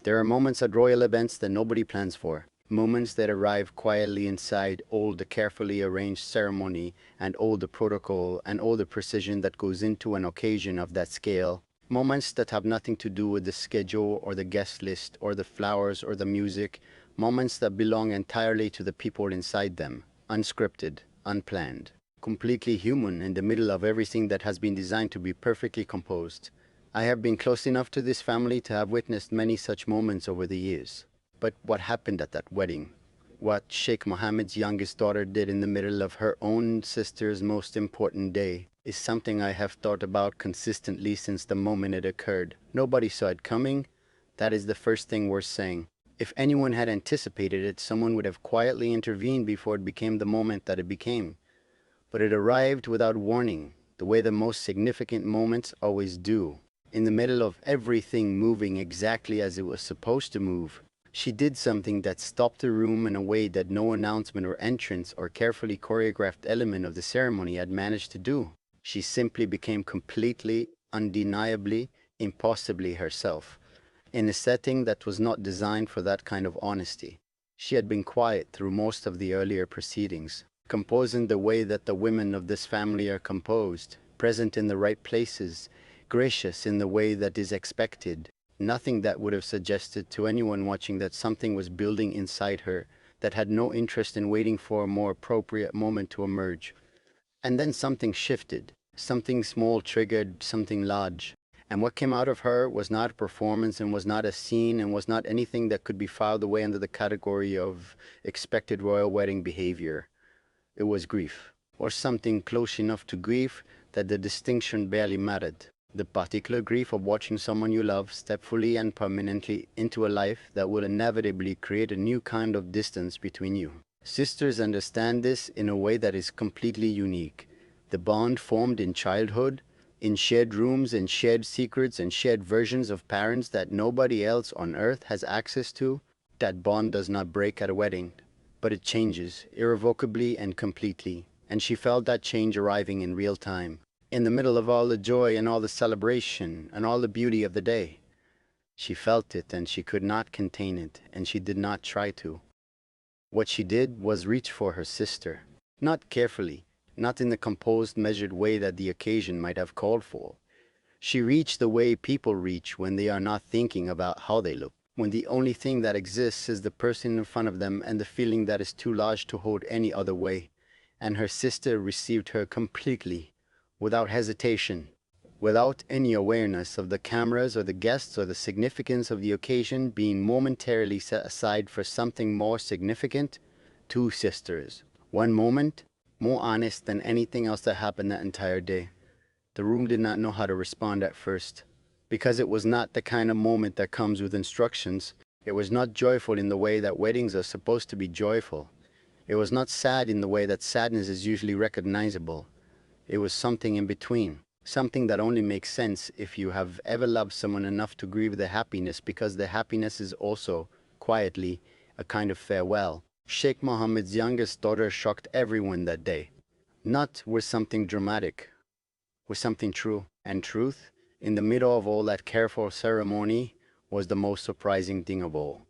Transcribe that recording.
There are moments at royal events that nobody plans for. Moments that arrive quietly inside all the carefully arranged ceremony and all the protocol and all the precision that goes into an occasion of that scale. Moments that have nothing to do with the schedule or the guest list or the flowers or the music. Moments that belong entirely to the people inside them, unscripted, unplanned, completely human in the middle of everything that has been designed to be perfectly composed. I have been close enough to this family to have witnessed many such moments over the years. But what happened at that wedding? What Sheikh Mohammed's youngest daughter did in the middle of her own sister's most important day is something I have thought about consistently since the moment it occurred. Nobody saw it coming. That is the first thing worth saying. If anyone had anticipated it, someone would have quietly intervened before it became the moment that it became. But it arrived without warning, the way the most significant moments always do. In the middle of everything moving exactly as it was supposed to move, she did something that stopped the room in a way that no announcement or entrance or carefully choreographed element of the ceremony had managed to do. She simply became completely, undeniably, impossibly herself, in a setting that was not designed for that kind of honesty. She had been quiet through most of the earlier proceedings, composing the way that the women of this family are composed, present in the right places, gracious in the way that is expected. Nothing that would have suggested to anyone watching that something was building inside her that had no interest in waiting for a more appropriate moment to emerge. And then something shifted. Something small triggered something large. And what came out of her was not a performance and was not a scene and was not anything that could be filed away under the category of expected royal wedding behavior. It was grief, or something close enough to grief that the distinction barely mattered. The particular grief of watching someone you love step fully and permanently into a life that will inevitably create a new kind of distance between you. Sisters understand this in a way that is completely unique. The bond formed in childhood, in shared rooms and shared secrets and shared versions of parents that nobody else on earth has access to, that bond does not break at a wedding, but it changes irrevocably and completely. And she felt that change arriving in real time, in the middle of all the joy and all the celebration and all the beauty of the day. She felt it and she could not contain it, and she did not try to. What she did was reach for her sister, not carefully, not in the composed, measured way that the occasion might have called for. She reached the way people reach when they are not thinking about how they look, when the only thing that exists is the person in front of them and the feeling that is too large to hold any other way. And her sister received her completely, without hesitation, without any awareness of the cameras or the guests or the significance of the occasion being momentarily set aside for something more significant. Two sisters. One moment, more honest than anything else that happened that entire day. The room did not know how to respond at first, because it was not the kind of moment that comes with instructions. It was not joyful in the way that weddings are supposed to be joyful. It was not sad in the way that sadness is usually recognizable. It was something in between, something that only makes sense if you have ever loved someone enough to grieve their happiness, because their happiness is also, quietly, a kind of farewell. Sheikh Mohammed's youngest daughter shocked everyone that day, not with something dramatic, with something true. And truth, in the middle of all that careful ceremony, was the most surprising thing of all.